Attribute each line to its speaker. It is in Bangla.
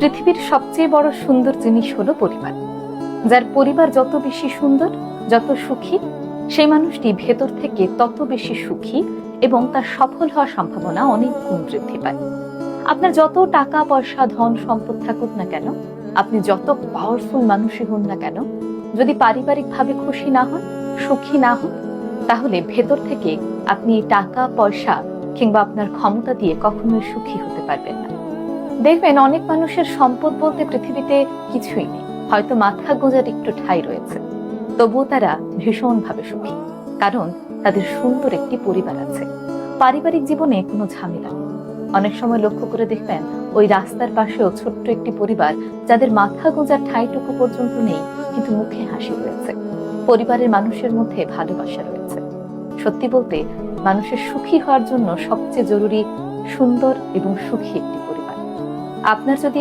Speaker 1: পৃথিবীর সবচেয়ে বড় সুন্দর জিনিস হলো পরিবার। যার পরিবার যত বেশি সুন্দর, যত সুখী, সেই মানুষটি ভেতর থেকে তত বেশি সুখী এবং তার সফল হওয়ার সম্ভাবনা অনেক গুণ বৃদ্ধি পায়। আপনার যত টাকা পয়সা ধন সম্পদ থাকুক না কেন, আপনি যত পাওয়ারফুল মানুষই হন না কেন, যদি পারিবারিকভাবে খুশি না হন, সুখী না হন, তাহলে ভেতর থেকে আপনি টাকা পয়সা কিংবা আপনার ক্ষমতা দিয়ে কখনোই সুখী হতে পারবেন না। দেখবেন অনেক মানুষের সম্পদ বলতে পৃথিবীতে কিছুই নেই, হয়তো মাথা গোঁজার একটু ঠাঁই রয়েছে, তবুও তারা ভীষণভাবে সুখী, কারণ তাদের সুন্দর একটি পরিবার আছে। পারিবারিক জীবনে কোনো ঝামেলা নেই। অনেক সময় লক্ষ্য করে দেখবেন ওই রাস্তার পাশেও ছোট্ট একটি পরিবার, যাদের মাথা গোঁজার ঠাঁইটুকু পর্যন্ত নেই, কিন্তু মুখে হাসি রয়েছে। পরিবারের মানুষের মধ্যে ভালোবাসা রয়েছে। সত্যি বলতে, মানুষের সুখী হওয়ার জন্য সবচেয়ে জরুরি সুন্দর এবং সুখী একটি পরিবার। আপনার যদি